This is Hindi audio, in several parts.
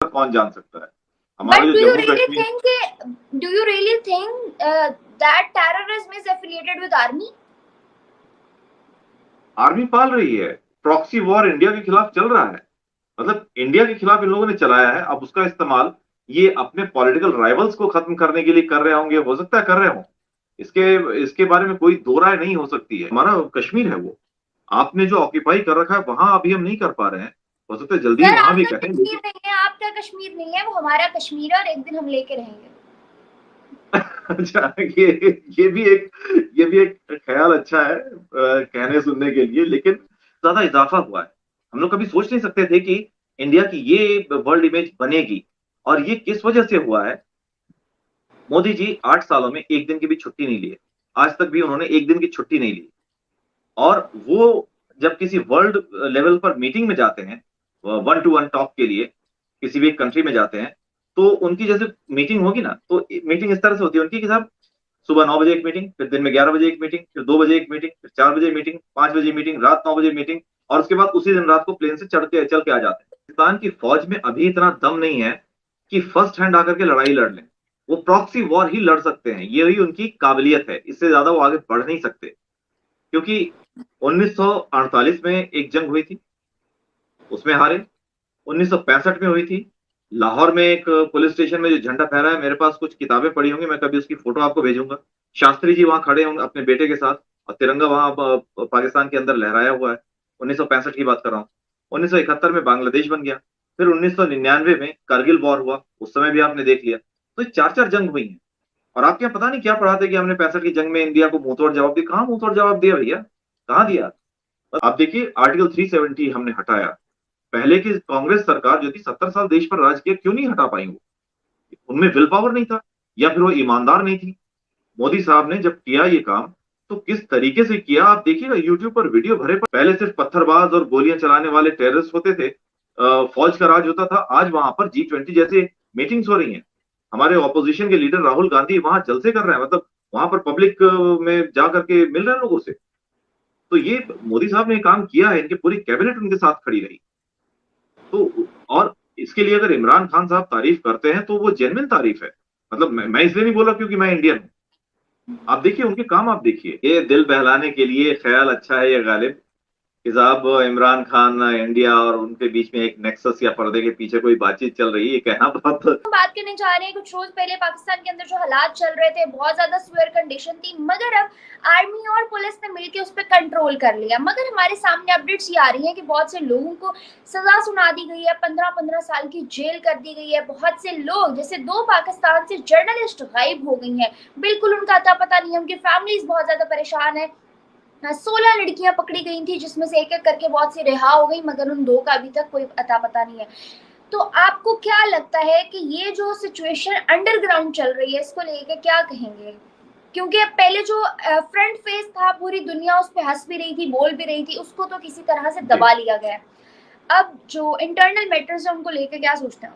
कौन जान सकता है। हमारा But जो Jammu Kashmir, do you really think that terrorism is affiliated with army? Army पाल रही है, प्रॉक्सी वॉर इंडिया के खिलाफ चल रहा है। मतलब इंडिया के खिलाफ इन लोगों ने चलाया है, अब उसका इस्तेमाल ये अपने पॉलिटिकल राइवल्स को खत्म करने के लिए कर रहे होंगे, हो सकता है कर रहे हो। इसके इसके बारे में कोई दो राय नहीं हो सकती है। हमारा कश्मीर है वो, आपने जो ऑक्यूपाई कर रखा है वहां अभी हम नहीं कर पा रहे हैं, हो सकता है जल्दी ही सर वहां भी आपका करें, कश्मीर लेकिन नहीं है, आपका कश्मीर नहीं है, वो हमारा कश्मीर है और एक दिन हम लेके रहेंगे। अच्छा, ये भी एक ख्याल अच्छा है कहने सुनने के लिए, लेकिन ज्यादा इजाफा हुआ है। हम लोग कभी सोच नहीं सकते थे कि इंडिया की ये वर्ल्ड इमेज बनेगी, और ये किस वजह से हुआ है। मोदी जी 8 सालों में एक दिन की भी छुट्टी नहीं लिए, आज तक भी उन्होंने एक दिन की छुट्टी नहीं ली। और वो जब किसी वर्ल्ड लेवल पर मीटिंग में जाते हैं, वन टू वन टॉक के लिए किसी भी एक कंट्री में जाते हैं, तो उनकी जैसे मीटिंग होगी ना, तो मीटिंग इस तरह से होती है उनकी कि साहब सुबह 9 बजे एक मीटिंग, फिर दिन में 11 बजे एक मीटिंग, फिर 2 बजे एक मीटिंग, फिर 4 बजे मीटिंग, 5 बजे मीटिंग, रात 9 बजे मीटिंग, और उसके बाद उसी दिन रात को प्लेन से चल के आ जाते हैं। पाकिस्तान की फौज में अभी इतना दम नहीं है कि फर्स्ट हैंड आकर के लड़ाई लड़ लें। वो प्रॉक्सी वॉर ही लड़ सकते हैं, यही उनकी काबिलियत है, इससे ज्यादा वो आगे बढ़ नहीं सकते। क्योंकि 1948 में एक जंग हुई थी, उसमें हारे। 1965 में हुई थी, लाहौर में एक पुलिस स्टेशन में जो झंडा फहरा है, मेरे पास कुछ किताबें पड़ी होंगी, मैं कभी उसकी फोटो आपको भेजूंगा। शास्त्री जी वहां खड़े होंगे अपने बेटे के साथ, और तिरंगा वहां पाकिस्तान के अंदर लहराया हुआ है। 1965 की बात कर रहा हूँ। 1971 में बांग्लादेश बन गया। फिर 1999 में कारगिल वॉर हुआ, उस समय भी आपने देख लिया। तो ये चार चार जंग हुई हैं। और आपके यहाँ पता नहीं क्या पढ़ाते कि हमने 65 की जंग में इंडिया को मुंह तोड़ जवाब दिया। कहाँ मुंह तोड़ जवाब दिया भैया, कहाँ दिया। आप देखिए आर्टिकल 370 हमने हटाया। पहले की कांग्रेस सरकार जो थी 70 साल देश पर राज किया, क्यों नहीं हटा पाई वो? उनमें विल पावर नहीं था, या फिर वो ईमानदार नहीं थी। मोदी साहब ने जब किया ये काम, तो किस तरीके से किया आप देखिएगा, यूट्यूब पर वीडियो भरे पहले सिर्फ पत्थरबाज और गोलियां चलाने वाले टेररिस्ट होते थे, फौज का राज होता था। आज वहां पर G20 जैसे मीटिंग्स हो रही हैं। हमारे ऑपोजिशन के लीडर राहुल गांधी वहां जलसे कर रहे हैं, मतलब वहां पर पब्लिक में जा करके मिल रहे हैं लोगों से। तो ये मोदी साहब ने काम किया है, इनकी पूरी कैबिनेट उनके साथ खड़ी रही। तो और इसके लिए अगर इमरान खान साहब तारीफ करते हैं तो वो जेन्युइन तारीफ है। मतलब मैं इसलिए नहीं बोला क्योंकि मैं इंडियन हूं। आप देखिए उनके काम, आप देखिए, ये दिल बहलाने के लिए ख्याल अच्छा है ये गालिब, कि साहब इमरान खान इंडिया और उनके बीच में एक नेक्सस या पर्दे के पीछे कोई बातचीत चल रही है, ये कहना बहुत। हम बात करने जा रहे हैं कुछ रोज पहले पाकिस्तान के अंदर जो हालात चल रहे थे, बहुत ज्यादा सीवियर कंडीशन थी, मगर अब आर्मी और पुलिस ने मिलकर उस पर कंट्रोल कर लिया। मगर हमारे सामने अपडेट्स ये आ रही हैं कि बहुत से लोगों को सजा सुना दी गई है, 15-15 साल की जेल कर दी गई है। बहुत से लोग, जैसे 2 पाकिस्तान से जर्नलिस्ट गायब हो गई हैं, बिल्कुल उनका अता पता नहीं है। उनकी फैमिलीज बहुत ज्यादा परेशान है। 16 लड़कियां पकड़ी गई थी, जिसमें से एक एक करके बहुत सी रिहा हो गई, मगर उन 2 का अभी तक कोई अता पता नहीं है। तो आपको क्या लगता है कि ये जो सिचुएशन अंडरग्राउंड चल रही है, इसको लेके क्या कहेंगे? क्योंकि अब पहले जो फ्रंट फेस था, पूरी दुनिया उस पर हंस भी रही थी, बोल भी रही थी, उसको तो किसी तरह से जी, दबा लिया गया है। अब जो इंटरनल मैटर्स है उनको लेके क्या सोचते हैं?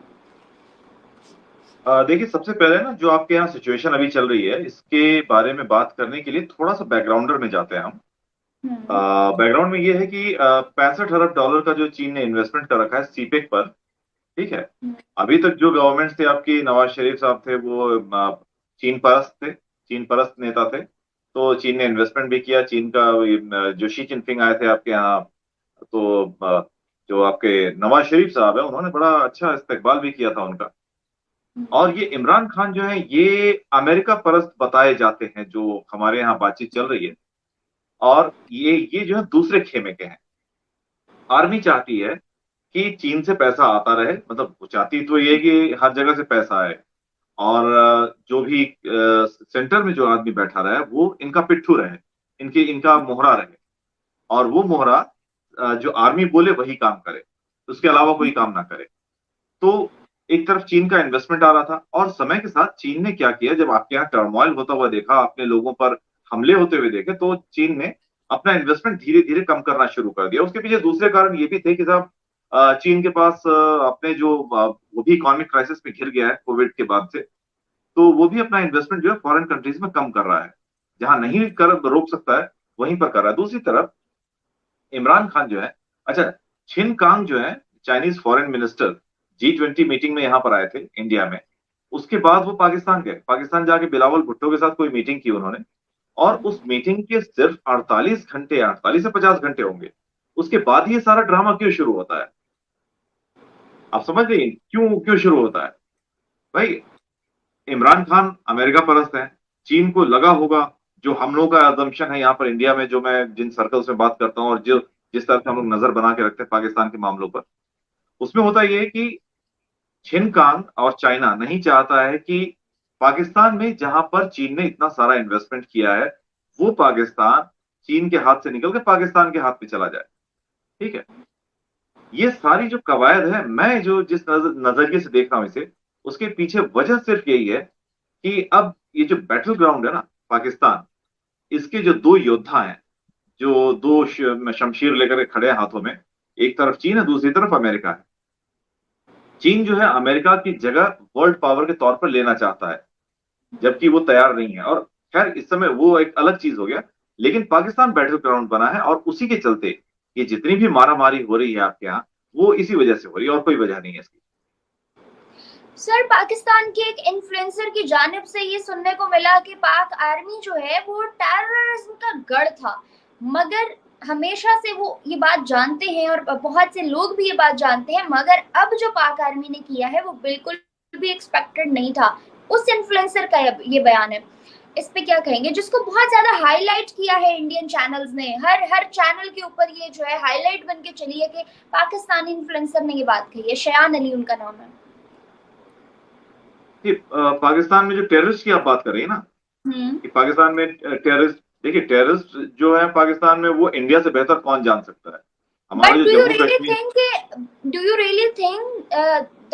देखिए सबसे पहले ना जो आपके यहाँ सिचुएशन अभी चल रही है, इसके बारे में बात करने के लिए थोड़ा सा बैकग्राउंडर में जाते हैं हम। हम्म। बैकग्राउंड में ये है कि 65 अरब डॉलर का जो चीन ने इन्वेस्टमेंट कर रखा है सीपेक पर, ठीक है। अभी तक जो गवर्नमेंट थे आपकी, नवाज शरीफ साहब थे, वो चीन परस्त थे, चीन परस्त नेता थे। तो चीन ने इन्वेस्टमेंट भी किया, चीन का जो शी जिनपिंग आए थे आपके यहाँ, तो जो आपके नवाज शरीफ साहब है, उन्होंने बड़ा अच्छा इस्तकबाल भी किया था उनका। और ये इमरान खान जो है, ये अमेरिका परस्त बताए जाते हैं, जो हमारे यहाँ बातचीत चल रही है। और ये जो है दूसरे खेमे के हैं। आर्मी चाहती है कि चीन से पैसा आता रहे, मतलब वो चाहती तो ये है कि हर जगह से पैसा आए, और जो भी सेंटर में जो आदमी बैठा रहे वो इनका पिट्ठू रहे, इनका मोहरा रहे। और वो मोहरा जो आर्मी बोले वही काम करे, उसके अलावा कोई काम ना करे। तो एक तरफ चीन का इन्वेस्टमेंट आ रहा था, और समय के साथ चीन ने क्या किया, जब आपके यहाँ टर्मोइल होता हुआ देखा, अपने लोगों पर हमले होते हुए देखे, तो चीन ने अपना इन्वेस्टमेंट धीरे धीरे कम करना शुरू कर दिया। उसके पीछे दूसरे कारण ये भी थे कि साहब चीन के पास अपने जो वो भी इकोनॉमिक क्राइसिस में घिर गया है कोविड के बाद से, तो वो भी अपना इन्वेस्टमेंट जो है फॉरेन कंट्रीज में कम कर रहा है। जहां नहीं कर रोक सकता है वहीं पर कर रहा है। दूसरी तरफ इमरान खान जो है, अच्छा, छिन कांग जो है Chinese foreign minister, G20 meeting में यहाँ पर आए थे इंडिया में। उसके बाद वो पाकिस्तान गए, पाकिस्तान जाके बिलावल भुट्टो के साथ कोई मीटिंग की उन्होंने, और उस मीटिंग के सिर्फ 48 घंटे, 48 से 50 घंटे होंगे, उसके बाद ये सारा ड्रामा क्यों शुरू होता है? आप समझ गए क्यों क्यों शुरू होता है? भाई, इमरान खान अमेरिका परस्त है, चीन को लगा होगा, जो हम लोगों का अजम्पशन है यहाँ पर इंडिया में, जो मैं जिन सर्कल्स में बात करता हूँ और जो जिस तरह से हम लोग नजर बना के रखते हैं पाकिस्तान के मामलों पर, उसमें होता यह है कि छिनकांग और चाइना नहीं चाहता है कि पाकिस्तान में जहां पर चीन ने इतना सारा इन्वेस्टमेंट किया है, वो पाकिस्तान चीन के हाथ से निकल के पाकिस्तान के हाथ में चला जाए। ठीक है, ये सारी जो कवायद है, मैं जो जिस नजरिए से देख रहा हूं इसे, उसके पीछे वजह सिर्फ यही है कि अब ये जो बैटल ग्राउंड है ना पाकिस्तान, इसके जो दो योद्धा हैं, जो दो शमशीर लेकर के खड़े हैं हाथों में, एक तरफ चीन है, दूसरी तरफ अमेरिका है। चीन जो है अमेरिका की जगह वर्ल्ड पावर के तौर पर लेना चाहता है, जबकि वो तैयार नहीं है। और खैर, इस समय वो एक अलग चीज हो गया, लेकिन पाकिस्तान बैटल ग्राउंड बना है, और उसी के चलते ये जितनी भी मारामारी हो रही है आपके यहाँ, वो इसी वजह से हो रही है, और कोई वजह नहीं है इसकी। सर, पाकिस्तान के एक इन्फ्लुएंसर की जानिब से ये सुनने को मिला कि पाक आर्मी जो है वो टेररिज्म का गढ़ था, मगर हमेशा से वो ये बात जानते हैं और बहुत से लोग भी ये बात जानते हैं, मगर अब जो पाक आर्मी ने किया है वो बिल्कुल भी एक्सपेक्टेड नहीं था। उस इन्फ्लुएंसर का ये बयान है, इस पे क्या कहेंगे, जिसको बहुत ज्यादा हाईलाइट किया है इंडियन चैनल्स ने, हर हर चैनल के ऊपर ये जो है हाईलाइट बन के चली है कि पाकिस्तानी इन्फ्लुएंसर ने ये बात कही है। शयान अली उनका नाम है। पाकिस्तान में जो टेररिस्ट की आप बात कर रही है ना, कि पाकिस्तान में टेररिस्ट, देखिए टेररिस्ट जो है पाकिस्तान में, वो इंडिया से बेहतर कौन जान सकता है। हमारा But जो Jammu Kashmir, do you really think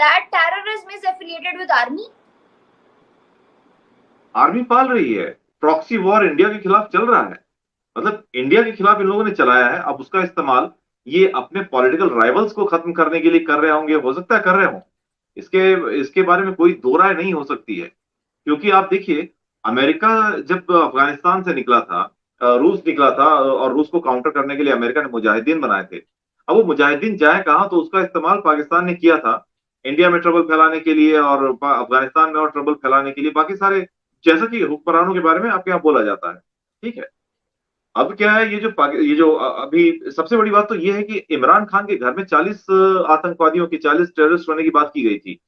that terrorism is affiliated with army? Army पाल रही है, प्रॉक्सी वॉर इंडिया के खिलाफ चल रहा है। मतलब इंडिया के खिलाफ इन लोगों ने चलाया है, अब उसका इस्तेमाल ये अपने पॉलिटिकल राइवल्स को खत्म करने के लिए कर रहे होंगे, हो सकता है कर रहे हो, इसके इसके बारे में कोई दो राय नहीं हो सकती है। क्योंकि आप देखिए, अमेरिका जब अफगानिस्तान से निकला था, रूस निकला था, और रूस को काउंटर करने के लिए अमेरिका ने मुजाहिदीन बनाए थे। अब वो मुजाहिदीन जाए कहाँ, तो उसका इस्तेमाल पाकिस्तान ने किया था इंडिया में ट्रबल फैलाने के लिए, और अफगानिस्तान में और ट्रबल फैलाने के लिए, बाकी सारे, जैसा कि हुक्मरानों के बारे में आपके यहाँ बोला जाता है। ठीक है, अब क्या है, ये जो अभी सबसे बड़ी बात तो ये है कि इमरान खान के घर में 40 आतंकवादियों की, 40 टेररिस्ट होने की बात की गई थी,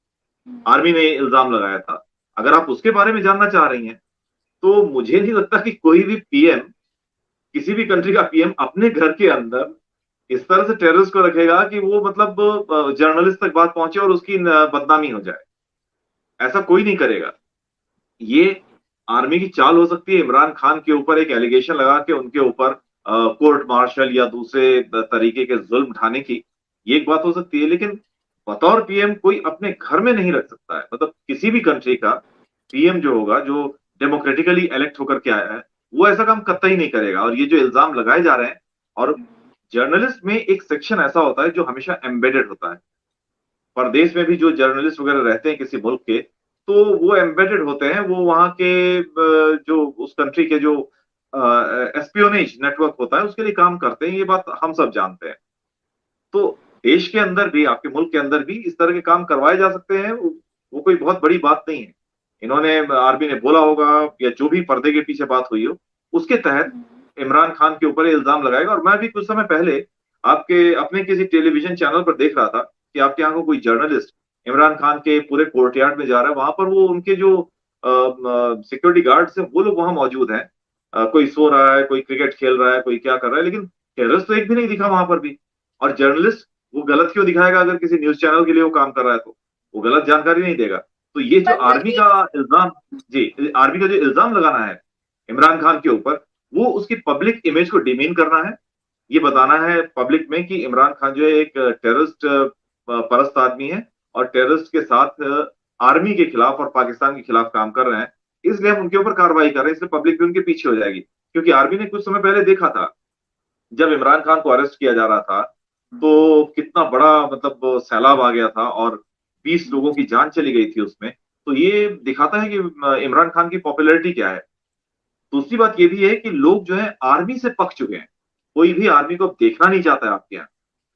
आर्मी ने इल्जाम लगाया था। अगर आप उसके बारे में जानना चाह रही हैं, तो मुझे नहीं लगता कि कोई भी पीएम, किसी भी कंट्री का पीएम अपने घर के अंदर इस तरह से टेररिस्ट को रखेगा कि वो मतलब जर्नलिस्ट तक बात पहुंचे और उसकी बदनामी हो जाए। ऐसा कोई नहीं करेगा। ये आर्मी की चाल हो सकती है, इमरान खान के ऊपर एक एलिगेशन लगा के उनके ऊपर कोर्ट मार्शल या दूसरे तरीके के जुल्म उठाने की, ये एक बात हो सकती है, लेकिन बतौर पीएम कोई अपने घर में नहीं रख सकता है। मतलब किसी भी कंट्री का पीएम जो होगा, जो डेमोक्रेटिकली इलेक्ट होकर के आया है, वो ऐसा काम कतई नहीं करेगा। और ये जो इल्जाम लगाए जा रहे हैं, और जर्नलिस्ट में एक सेक्शन ऐसा होता है जो हमेशा एम्बेडेड होता है, परदेश में भी जो जर्नलिस्ट वगैरह रहते हैं किसी मुल्क के, तो वो एम्बेडेड होते हैं, वो वहां के जो उस कंट्री के जो एस्पियोनेज नेटवर्क होता है उसके लिए काम करते हैं, ये बात हम सब जानते हैं। तो देश के अंदर भी, आपके मुल्क के अंदर भी इस तरह के काम करवाए जा सकते हैं, वो कोई बहुत बड़ी बात नहीं है। इन्होंने, आर्मी ने बोला होगा, या जो भी पर्दे के पीछे बात हुई हो, उसके तहत इमरान खान के ऊपर इल्जाम लगाएगा। और मैं भी कुछ समय पहले आपके अपने किसी टेलीविजन चैनल पर देख रहा था कि आपके यहाँ को कोई जर्नलिस्ट इमरान खान के पूरे कोर्टयार्ड में जा रहा है, वहां पर वो उनके जो सिक्योरिटी गार्ड्स हैं, वो लोग वहां मौजूद हैं। कोई सो रहा है, कोई क्रिकेट खेल रहा है, कोई क्या कर रहा है, लेकिन टेररिस्ट तो एक भी नहीं दिखा वहां पर भी। और जर्नलिस्ट वो गलत क्यों दिखाएगा? अगर किसी न्यूज चैनल के लिए वो काम कर रहा है तो वो गलत जानकारी नहीं देगा। तो ये जो आर्मी का इल्जाम, जी, आर्मी का जो इल्जाम लगाना है इमरान खान के ऊपर, वो उसकी पब्लिक इमेज को डिमीन करना है। ये बताना है पब्लिक में कि इमरान खान जो है एक टेररिस्ट परस्त आदमी है, और टेररिस्ट के साथ आर्मी के खिलाफ और पाकिस्तान के खिलाफ काम कर रहे हैं, इसलिए हम उनके ऊपर कार्रवाई कर रहे हैं, इसलिए पब्लिक भी उनके पीछे हो जाएगी। क्योंकि आर्मी ने कुछ समय पहले देखा था, जब इमरान खान को अरेस्ट किया जा रहा था, तो कितना बड़ा मतलब सैलाब आ गया था, और 20 लोगों की जान चली गई थी उसमें। तो ये दिखाता है कि इमरान खान की पॉपुलैरिटी क्या है। दूसरी बात ये भी है कि लोग जो है आर्मी से पक चुके हैं, कोई भी आर्मी को देखना नहीं चाहता है आपके यहाँ।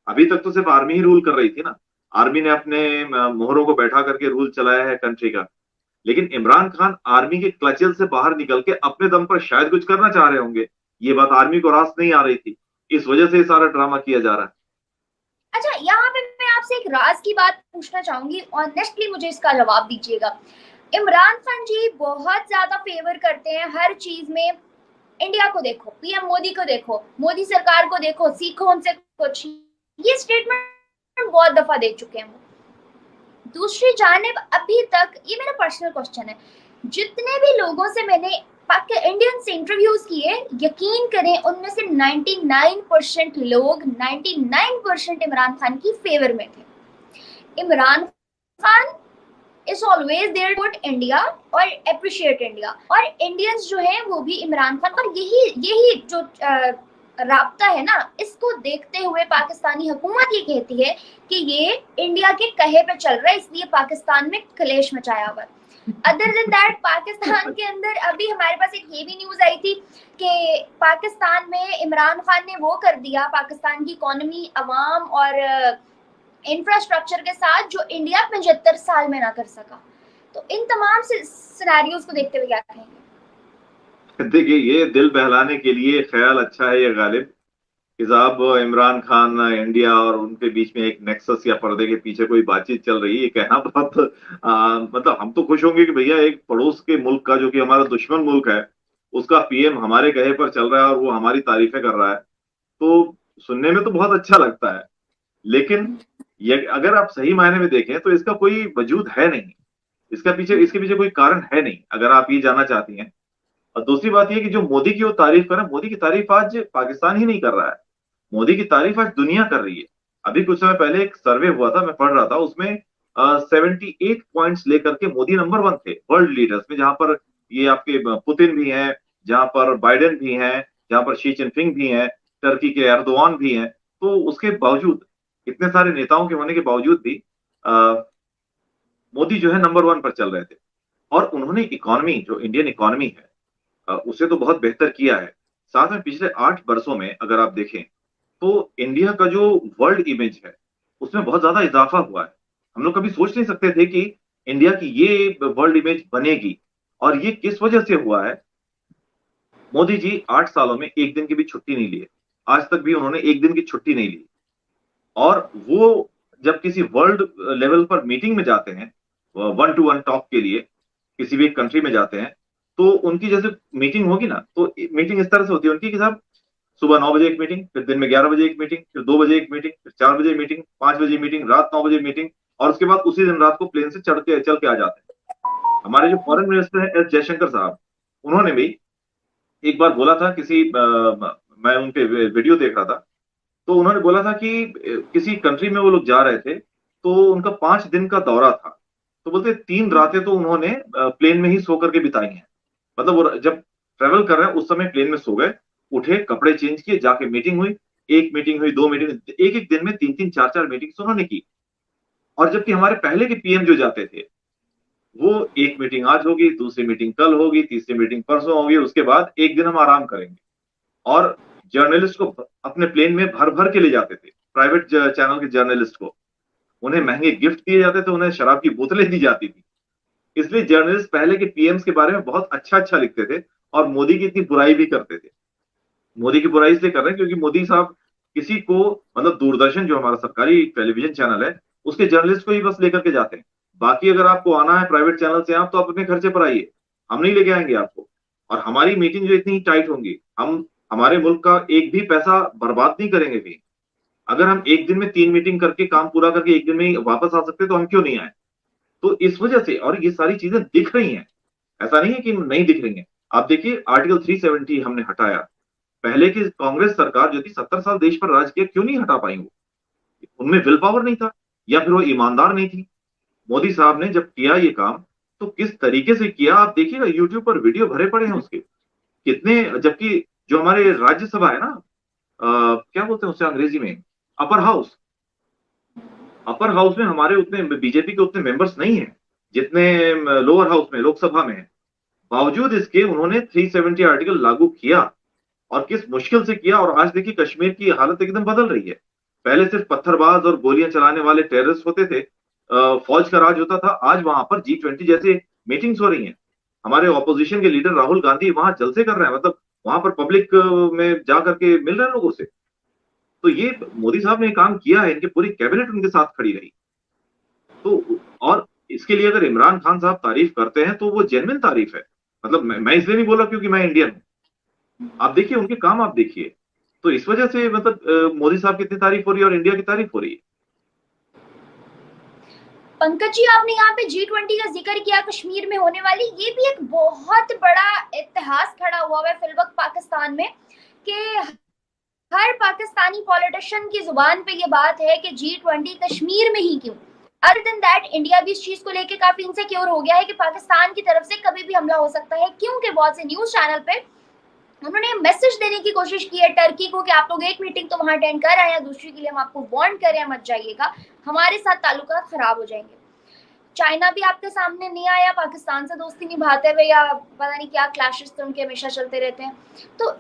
अभी तक तो सिर्फ आर्मी ही रूल कर रही थी ना, आर्मी ने अपने मोहरों को बैठा करके रूल चलाया है कंट्री का। लेकिन इमरान खान आर्मी के क्लचल से बाहर निकल के अपने दम पर शायद कुछ करना चाह रहे होंगे। ये बात आर्मी को रास नहीं आ रही थी, इस वजह से ये सारा ड्रामा किया जा रहा है। अच्छा, यहाँ पे मैं आपसे एक राज की बात पूछना चाहूंगी, ऑनेस्टली मुझे इसका जवाब दीजिएगा। इमरान खान जी बहुत ज्यादा फेवर करते हैं हर चीज में। इंडिया को देखो, पीएम मोदी को देखो, मोदी सरकार को देखो, सीखो उनसे कुछ, ये स्टेटमेंट बहुत दफा दे चुके हैं वो। दूसरी जानिब अभी तक, ये मेरा पर्सनल क्वेश्चन है, जितने भी लोगों से मैंने इंडियन से इंटरव्यूज किए, यकीन करें उनमें से 99% लोग 99% इमरान खान की फेवर में थे। Imran Khan is always there to India और अप्रिशिएट इंडिया, और इंडियंस जो हैं वो भी इमरान खान, और यही जो राब्ता है ना, इसको देखते हुए पाकिस्तानी हुकूमत ये कहती है कि ये इंडिया के कहे पे चल रहा है, इसलिए पाकिस्तान में कलेश मचाया हुआ है। अदर देन दैट, पाकिस्तान के अंदर अभी हमारे पास एक ये भी न्यूज आई थी कि पाकिस्तान में इमरान खान ने वो कर दिया, पाकिस्तान की इकोनॉमी, अवाम और इंफ्रास्ट्रक्चर के साथ, जो इंडिया 75 साल में ना कर सका। तो इन तमाम सिनेरियोज को देखते हुए क्या कहेंगे? देखिए, ये दिल बहलाने के लिए ख्याल अच्छा है ये गालिब, कि साहब इमरान खान इंडिया और उनके बीच में एक नेक्सस या पर्दे के पीछे कोई बातचीत चल रही है, ये कहना बहुत मतलब हम तो खुश होंगे कि भैया एक पड़ोस के मुल्क का, जो कि हमारा दुश्मन मुल्क है, उसका पीएम हमारे कहे पर चल रहा है और वो हमारी तारीफें कर रहा है, तो सुनने में तो बहुत अच्छा लगता है। लेकिन ये अगर आप सही मायने में देखें तो इसका कोई वजूद है नहीं, इसके पीछे कोई कारण है नहीं, अगर आप ये जानना चाहती हैं। और दूसरी बात ये कि जो मोदी की वो तारीफ कर रहे हैं, मोदी की तारीफ आज पाकिस्तान ही नहीं कर रहा है, मोदी की तारीफ आज दुनिया कर रही है। अभी कुछ समय पहले एक सर्वे हुआ था, मैं पढ़ रहा था, उसमें 78 पॉइंट्स लेकर के मोदी नंबर 1 थे वर्ल्ड लीडर्स में, जहां पर ये आपके पुतिन भी हैं, जहां पर बाइडेन भी हैं, जहां पर शी जिनपिंग भी हैं, टर्की के एर्दोआन भी हैं। तो उसके बावजूद, इतने सारे नेताओं के होने के बावजूद भी मोदी जो है नंबर 1 पर चल रहे थे। और उन्होंने इकोनॉमी, जो इंडियन इकोनॉमी है, उसे तो बहुत बेहतर किया है। साथ में पिछले 8 वर्षों में अगर आप देखें तो इंडिया का जो वर्ल्ड इमेज है उसमें बहुत ज्यादा इजाफा हुआ है। हम लोग कभी सोच नहीं सकते थे कि इंडिया की ये वर्ल्ड इमेज बनेगी, और ये किस वजह से हुआ है। मोदी जी 8 सालों में एक दिन की भी छुट्टी नहीं लिए, आज तक भी उन्होंने एक दिन की छुट्टी नहीं ली। और वो जब किसी वर्ल्ड लेवल पर मीटिंग में जाते हैं, 1 to 1 टॉक के लिए किसी भी कंट्री में जाते हैं, तो उनकी जैसे मीटिंग होगी ना, तो मीटिंग इस तरह से होती है उनकी कि साहब सुबह 9 बजे एक मीटिंग, फिर दिन में 11 बजे एक मीटिंग, फिर 2 बजे एक मीटिंग, फिर 4 बजे मीटिंग, 5 बजे मीटिंग, रात 9 बजे मीटिंग, और उसके बाद उसी दिन रात को प्लेन से चल के आ जाते हैं। हमारे जो फॉरेन मिनिस्टर है एस जयशंकर साहब, उन्होंने भी एक बार बोला था किसी मैं उनके वीडियो देख रहा था, तो उन्होंने बोला था कि किसी कंट्री में वो लोग जा रहे थे, तो उनका 5 दिन का दौरा था, तो बोलते 3 रातें तो उन्होंने प्लेन में ही सो करके बिताई हैं। मतलब वो जब ट्रेवल कर रहे हैं उस समय प्लेन में सो गए, उठे, कपड़े चेंज किए, जाके मीटिंग हुई, एक मीटिंग हुई, 2 मीटिंग, एक एक दिन में 3-3 4-4 मीटिंग्स उन्होंने की। और जबकि हमारे पहले के पीएम जो जाते थे, वो एक मीटिंग आज होगी, दूसरी मीटिंग कल होगी, तीसरी मीटिंग परसों होगी, उसके बाद एक दिन हम आराम करेंगे। और जर्नलिस्ट को अपने प्लेन में भर भर के ले जाते थे, प्राइवेट चैनल के जर्नलिस्ट को उन्हें महंगे गिफ्ट दिए जाते थे, उन्हें शराब की बोतलें दी जाती थी। इसलिए जर्नलिस्ट पहले के पीएम्स के बारे में बहुत अच्छा अच्छा लिखते थे, और मोदी की इतनी बुराई भी करते थे। मोदी की बुराई इसलिए कर रहे हैं क्योंकि मोदी साहब किसी को, मतलब दूरदर्शन जो हमारा सरकारी टेलीविजन चैनल है, उसके जर्नलिस्ट को ही बस लेकर के जाते हैं। बाकी अगर आपको आना है प्राइवेट चैनल से, आप तो अपने खर्चे पर आइए, हम नहीं लेके आएंगे आपको। और हमारी मीटिंग जो इतनी टाइट होंगी, हम हमारे मुल्क का एक भी पैसा बर्बाद नहीं करेंगे कहीं। अगर हम एक दिन में 3 मीटिंग करके काम पूरा करके एक दिन में ही वापस आ सकते तो हम क्यों नहीं आए। तो इस वजह से, और ये सारी चीजें दिख रही हैं, ऐसा नहीं है कि नहीं दिख रही हैं। आप देखिए आर्टिकल 370 हमने हटाया, पहले की कांग्रेस सरकार जो थी 70 साल देश पर राज किया, क्यों नहीं हटा पाई वो? उनमें विल पावर नहीं था, या फिर वो ईमानदार नहीं थी। मोदी साहब ने जब किया ये काम, तो किस तरीके से किया आप देखिएगा, यूट्यूब पर वीडियो भरे पड़े हैं उसके कितने। जबकि जो हमारे राज्यसभा है ना, क्या बोलते हैं उससे अंग्रेजी में, अपर हाउस, अपर हाउस में हमारे उतने बीजेपी के उतने मेंबर्स नहीं है जितने लोअर हाउस में, लोकसभा में है। बावजूद इसके उन्होंने 370 आर्टिकल लागू किया, और किस मुश्किल से किया। और आज देखिए कश्मीर की हालत एकदम बदल रही है। पहले सिर्फ पत्थरबाज और गोलियां चलाने वाले टेररिस्ट होते थे, फौज का राज होता था। आज वहां पर G20 जैसे मीटिंग्स हो रही हैं। हमारे ऑपोजिशन के लीडर राहुल गांधी वहां जलसे कर रहे हैं, मतलब वहां पर पब्लिक में जा करके मिल रहे हैं लोगों से। तो ये मोदी साहब ने काम किया है, इनकी पूरी कैबिनेट उनके साथ खड़ी रही। तो और इसके लिए अगर इमरान खान साहब तारीफ करते हैं तो वो जेन्युइन तारीफ है। मतलब मैं इसलिए नहीं बोला क्योंकि मैं इंडियन हूं। आप देखिए उनके काम, आप देखिए। तो इस वजह से मतलब मोदी साहब की इतनी तारीफ हो रही है और इंडिया की तारीफ हो रही है। पंकज जी, आपने यहाँ पे G20 का जिक्र किया, कश्मीर में होने वाली, ये भी एक बहुत बड़ा इतिहास खड़ा हुआ है फिलवक्त पाकिस्तान में कि हर पाकिस्तानी पॉलिटिशियन की जुबान पे ये बात है कि G20 कश्मीर में ही क्यों। अदर देन दैट इंडिया भी इस चीज को लेके काफी इनसिक्योर हो गया है कि पाकिस्तान की तरफ से कभी भी हमला हो सकता है, क्योंकि बहुत से न्यूज चैनल पे उन्होंने मैसेज देने की कोशिश की है टर्की को कि आप लोग एक मीटिंग तो वहां अटेंड कर आए हैं, दूसरी के लिए हम आपको वार्न कर रहे हैं मत जाइएगा, हमारे साथ ताल्लुकात खराब हो जाएंगे। चाइना भी आपके सामने नहीं आया, पाकिस्तान से दोस्ती निभाते हुए, या पता नहीं क्या क्लैशेस तो उनके हमेशा चलते रहते हैं। तो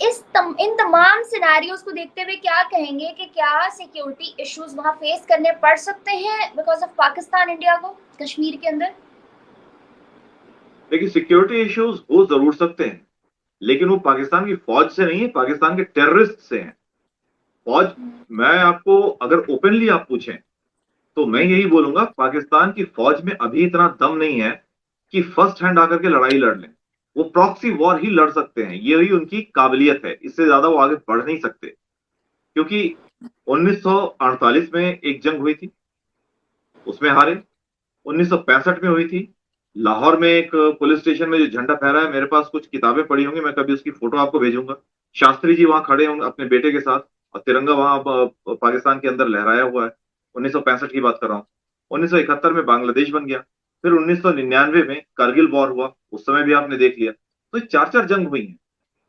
इन तमाम सिनेरियोज को देखते हुए क्या कहेंगे कि क्या सिक्योरिटी इश्यूज वहां फेस करने पड़ सकते हैं बिकॉज ऑफ पाकिस्तान इंडिया को कश्मीर के अंदर? देखिए सिक्योरिटी इश्यूज हो जरूर सकते हैं, लेकिन वो पाकिस्तान की फौज से नहीं है, पाकिस्तान के टेररिस्ट से हैं। फौज, मैं आपको अगर ओपनली आप पूछें तो मैं यही बोलूंगा, पाकिस्तान की फौज में अभी इतना दम नहीं है कि फर्स्ट हैंड आकर के लड़ाई लड़ लें। वो प्रॉक्सी वॉर ही लड़ सकते हैं, यही उनकी काबिलियत है, इससे ज्यादा वो आगे बढ़ नहीं सकते। क्योंकि 1948 में एक जंग हुई थी, उसमें हारे। 1965 में हुई थी, लाहौर में एक पुलिस स्टेशन में जो झंडा फहरा है, मेरे पास कुछ किताबें पड़ी होंगी, मैं कभी उसकी फोटो आपको भेजूंगा। शास्त्री जी वहां खड़े होंगे अपने बेटे के साथ और तिरंगा वहां पाकिस्तान के अंदर लहराया हुआ है। 1965 की बात कर रहा हूँ। 1971 में बांग्लादेश बन गया। फिर 1999 में कारगिल वॉर हुआ, उस समय भी आपने देख लिया। तो चार चार जंग हुई हैं।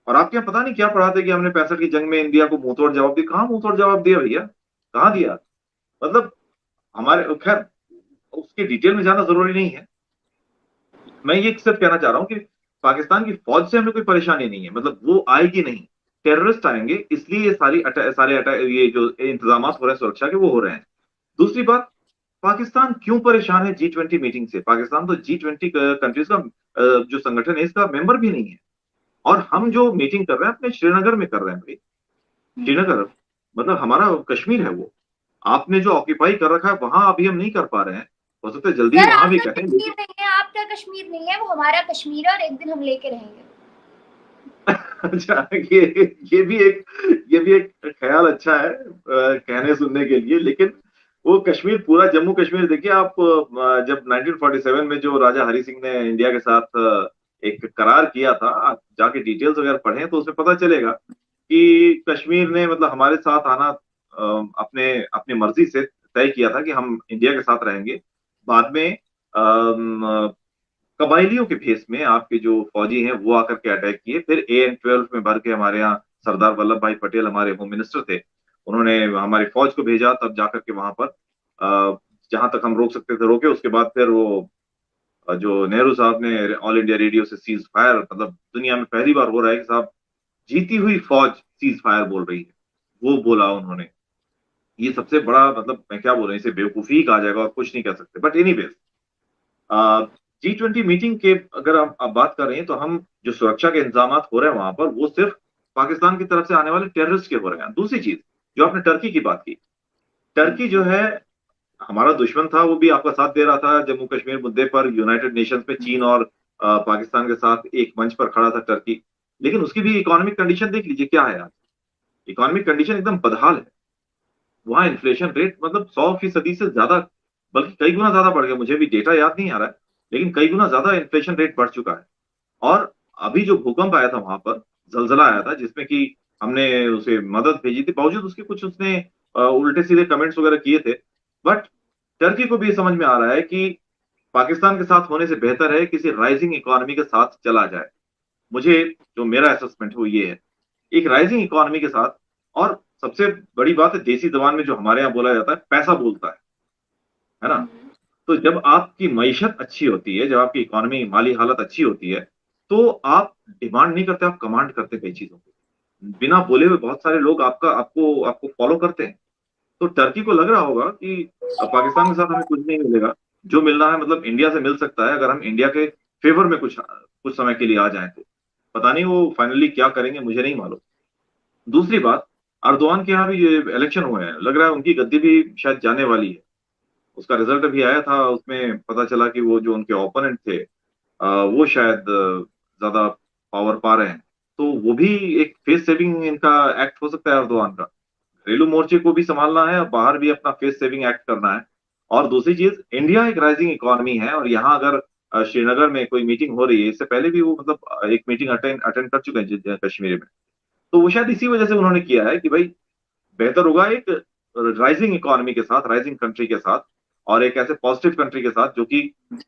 और आपके यहाँ पता नहीं क्या पढ़ाते कि हमने 65 की जंग में इंडिया को मुंह तोड़ जवाब दिया। कहाँ मुंह तोड़ जवाब दिया भैया, कहाँ दिया? मतलब हमारे, खैर उसके डिटेल में जाना जरूरी नहीं है। मैं ये सिर्फ कहना चाह रहा हूँ कि पाकिस्तान की फौज से हमें कोई परेशानी नहीं है, मतलब वो आएगी नहीं। टेररिस्ट आएंगे, इसलिए ये सारे ये जो इंतजाम हो रहे हैं सुरक्षा के, वो हो रहे हैं। दूसरी बात, पाकिस्तान क्यों परेशान है G20 मीटिंग से? पाकिस्तान तो G20 कंट्रीज का जो संगठन है इसका मेंबर भी नहीं है। और हम जो मीटिंग कर रहे हैं अपने श्रीनगर में कर रहे हैं भाई। श्रीनगर मतलब हमारा कश्मीर है वो। आपने जो ऑक्यूपाई कर रखा है वहां अभी हम नहीं कर पा रहे हैं। हो सकता है जल्दी सर वहां भी आपका करें। कश्मीर नहीं है, आपका कश्मीर नहीं है, वो हमारा कश्मीर है और एक दिन हम लेके रहेंगे। अच्छा, ये भी एक ख्याल अच्छा है कहने सुनने के लिए। लेकिन वो कश्मीर, पूरा जम्मू कश्मीर देखिए आप, जब 1947 में जो राजा हरि सिंह ने इंडिया के साथ एक करार किया था, आप जाके डिटेल्स वगैरह पढ़ें तो उसमें पता चलेगा कि कश्मीर ने मतलब हमारे साथ आना अपने अपनी मर्जी से तय किया था कि हम इंडिया के साथ रहेंगे। बाद में कबायलियों के भेष में आपके जो फौजी हैं वो आकर के अटैक किए। फिर AN-12 में भर के हमारे यहाँ सरदार वल्लभ भाई पटेल हमारे होम मिनिस्टर थे, उन्होंने हमारी फौज को भेजा, तब जाकर के वहां पर जहां तक हम रोक सकते थे रोके। उसके बाद फिर वो जो नेहरू साहब ने ऑल इंडिया रेडियो से सीज फायर, मतलब दुनिया में पहली बार हो रहा है कि साहब जीती हुई फौज सीज फायर बोल रही है, वो बोला उन्होंने। ये सबसे बड़ा, मतलब मैं क्या बोल रहा हूँ, इसे बेवकूफी ही कहा जाएगा और कुछ नहीं कह सकते। बट एनीवेज, G20 मीटिंग के अगर आप बात कर रहे हैं तो हम जो सुरक्षा के इंतजाम हो रहे हैं वहां पर, वो सिर्फ पाकिस्तान की तरफ से आने वाले टेररिस्ट के हो रहे हैं। दूसरी चीज, जो आपने टर्की की बात की, टर्की जो है हमारा दुश्मन था, वो भी आपका साथ दे रहा था जम्मू कश्मीर मुद्दे पर। यूनाइटेड नेशंस में चीन और पाकिस्तान के साथ एक मंच पर खड़ा था टर्की। लेकिन उसकी भी इकोनॉमिक कंडीशन देख लीजिए क्या है आज। इकोनॉमिक कंडीशन एकदम बदहाल है। वहां इन्फ्लेशन रेट मतलब 100% से ज्यादा, बल्कि कई गुना ज्यादा बढ़ गया। मुझे भी डेटा याद नहीं आ रहा है, लेकिन कई गुना ज्यादा इन्फ्लेशन रेट बढ़ चुका है। और अभी जो भूकंप आया था वहां पर, जलजला आया था जिसमें कि हमने उसे मदद भेजी थी, बावजूद उसके कुछ उसने उल्टे सीधे कमेंट्स वगैरह किए थे। बट टर्की को भी समझ में आ रहा है कि पाकिस्तान के साथ होने से बेहतर है किसी राइजिंग इकोनॉमी के साथ चला जाए। मुझे जो मेरा असेसमेंट है वो ये है, एक राइजिंग इकोनॉमी के साथ। और सबसे बड़ी बात है, देसी जबान में जो हमारे यहाँ बोला जाता है, पैसा बोलता है ना? तो जब आपकी मईशत अच्छी होती है, जब आपकी इकोनॉमी माली हालत अच्छी होती है, तो आप डिमांड नहीं करते, आप कमांड करते कई चीजों को। बिना बोले हुए बहुत सारे लोग आपका आपको आपको फॉलो करते हैं। तो टर्की को लग रहा होगा कि पाकिस्तान के साथ हमें कुछ नहीं मिलेगा, जो मिल रहा है मतलब इंडिया से मिल सकता है अगर हम इंडिया के फेवर में कुछ कुछ समय के लिए आ जाएं तो। पता नहीं वो फाइनली क्या करेंगे, मुझे नहीं मालूम। दूसरी बात, अर्दोआन के यहाँ भी ये इलेक्शन हुए हैं, लग रहा है उनकी गद्दी भी शायद जाने वाली है। उसका रिजल्ट अभी आया था, उसमें पता चला कि वो जो उनके ओपोनेंट थे वो शायद ज्यादा पावर पा रहे हैं। तो वो भी एक फेस सेविंग इनका एक्ट हो सकता है अर्दोआन का। घरेलू मोर्चे को भी संभालना है और बाहर भी अपना फेस सेविंग एक्ट करना है। और दूसरी चीज, इंडिया एक राइजिंग इकोनॉमी है, और यहाँ अगर श्रीनगर में कोई मीटिंग हो रही है, इससे पहले भी वो मतलब एक मीटिंग अटेंड अटेंड कर चुके हैं कश्मीर में। तो वो शायद इसी वजह से उन्होंने किया है कि भाई बेहतर होगा एक राइजिंग इकोनॉमी के साथ, राइजिंग कंट्री के साथ, और एक ऐसे पॉजिटिव कंट्री के साथ जो कि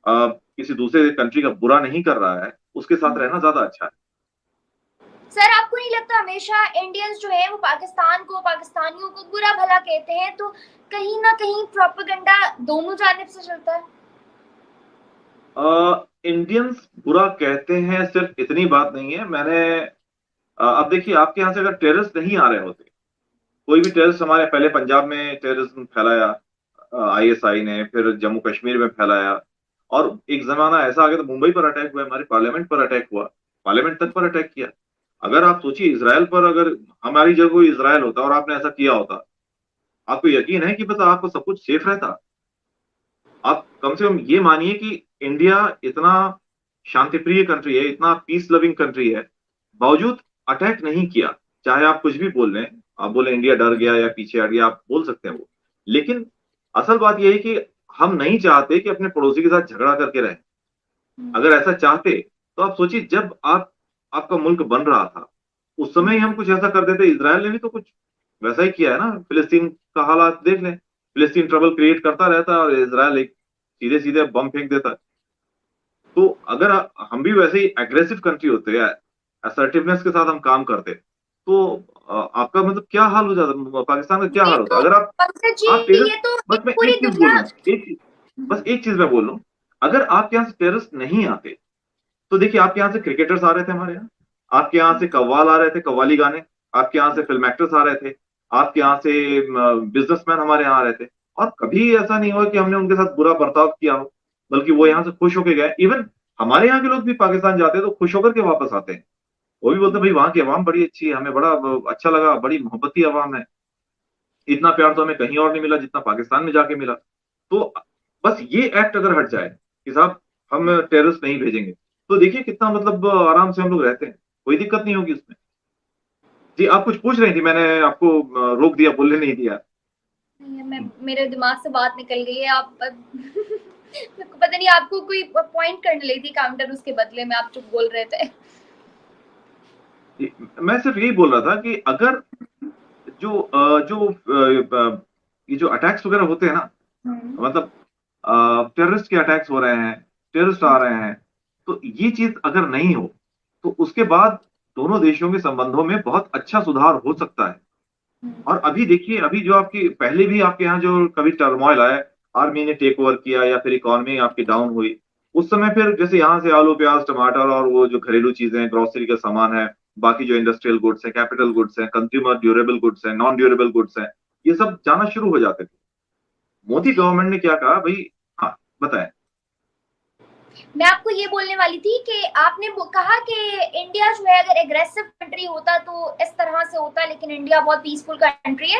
किसी दूसरे कंट्री का बुरा नहीं कर रहा है, उसके साथ रहना ज्यादा अच्छा है। सर आपको नहीं लगता हमेशा इंडियंस जो है वो पाकिस्तान को, पाकिस्तानियों को बुरा भला कहते हैं, तो कहीं ना कहीं प्रोपेगेंडा दोनों जानिब से चलता है? इंडियंस बुरा कहते हैं सिर्फ इतनी बात नहीं है। मैंने अब देखिए, आपके यहाँ से अगर टेररिस्ट नहीं आ रहे होते, कोई भी टेररिस्ट, हमारे पहले पंजाब में टेररिज्म फैलाया आईएसआई ने, फिर जम्मू कश्मीर में फैलाया, और एक जमाना ऐसा आ गया तो मुंबई पर अटैक हुआ, हमारे पार्लियामेंट पर अटैक हुआ, पार्लियामेंट तक पर अटैक किया। अगर आप सोचिए इसराइल पर, अगर हमारी जगह कोई इसराइल होता और आपने ऐसा किया होता, आपको यकीन है कि पता आपको सब कुछ सेफ रहता? आप कम से कम ये मानिए कि इंडिया इतना शांतिप्रिय कंट्री है, इतना पीस लविंग कंट्री है, बावजूद अटैक नहीं किया। चाहे आप कुछ भी बोल लें, आप बोले इंडिया डर गया या पीछे हट गया, आप बोल सकते हैं वो, लेकिन असल बात यह है कि हम नहीं चाहते कि अपने पड़ोसी के साथ झगड़ा करके रहें। अगर ऐसा चाहते तो आप सोचिए, जब आपका मुल्क बन रहा था उस समय ही हम कुछ ऐसा कर देते। इसराइल ने भी तो कुछ वैसा ही किया है ना, फिलिस्तीन का हालात देख लें। फिलिस्तीन ट्रबल क्रिएट करता रहता है और इसराइल एक सीधे सीधे बम फेंक देता है। तो अगर हम भी वैसे ही एग्रेसिव कंट्री होते हैं, असर्टिवनेस के साथ हम काम करते, तो आपका मतलब क्या हाल हो जाता, पाकिस्तान का क्या ये हाल होता तो अगर पंकज जी, आप टेररिस्ट। ये तो बस मैं पूरी एक चीज बोल दुनिया। रहा हूँ, एक चीज, बस एक चीज मैं बोल रहा हूँ। अगर आपके यहाँ से टेररिस्ट नहीं आते, तो देखिए आपके यहाँ से क्रिकेटर्स आ रहे थे हमारे यहाँ, आपके यहाँ से कव्वाल आ रहे थे, कव्वाली गाने, आपके यहाँ से फिल्म एक्टर्स आ रहे थे, आपके यहाँ से बिजनेसमैन हमारे यहाँ आ रहे थे, और कभी ऐसा नहीं हुआ कि हमने उनके साथ बुरा बर्ताव किया हो, बल्कि वो यहाँ से खुश होके गए। इवन हमारे यहाँ के लोग भी पाकिस्तान जाते हैं तो खुश होकर के वापस आते हैं। वो भी बोलते हैं भाई वहां की आवाम बड़ी अच्छी है, हमें बड़ा अच्छा लगा, बड़ी मोहब्बती आवाम है, इतना प्यार तो हमें कहीं और नहीं मिला जितना पाकिस्तान में जाके मिला। तो बस ये एक्ट अगर हट जाए कि साहब हम टेररिस्ट नहीं भेजेंगे, तो देखिए कितना मतलब आराम से हम लोग रहते हैं, कोई दिक्कत नहीं होगी उसमें। जी आप कुछ पूछ रही थी, मैंने आपको रोक दिया, बोलने नहीं दिया। मैं, मेरे दिमाग से बात निकल गई है। आप मेरे को पता नहीं, आपको कोई पॉइंट करने लगी थी काउंटर, उसके बदले में आप चुप बोल रहे थे। मैं सिर्फ यही बोल रहा था कि अगर ये जो अटैक्स वगैरह होते हैं ना, मतलब टेररिस्ट के अटैक्स हो रहे हैं, टेररिस्ट आ रहे हैं, तो ये चीज अगर नहीं हो तो उसके बाद दोनों देशों के संबंधों में बहुत अच्छा सुधार हो सकता है। और अभी देखिए, अभी जो आपकी पहले भी आपके यहाँ जो कभी टर्मोइल आया, आर्मी ने टेक ओवर किया या फिर इकोनॉमी आपकी डाउन हुई, उस समय फिर जैसे यहाँ से आलू प्याज टमाटर और वो जो घरेलू चीजें हैं, ग्रोसरी का सामान है, बाकी जो इंडस्ट्रियल गुड्स है, कैपिटल गुड्स है, कंज्यूमर ड्यूरेबल गुड्स है, नॉन ड्यूरेबल गुड्स है, ये सब जाना शुरू हो जाते थे। मोदी गवर्नमेंट ने क्या कहा भाई, हाँ बताएं। मैं आपको ये बोलने वाली थी कि आपने कहा कि इंडिया जो है अगर एग्रेसिव कंट्री होता तो इस तरह से होता, लेकिन इंडिया बहुत पीसफुल कंट्री है।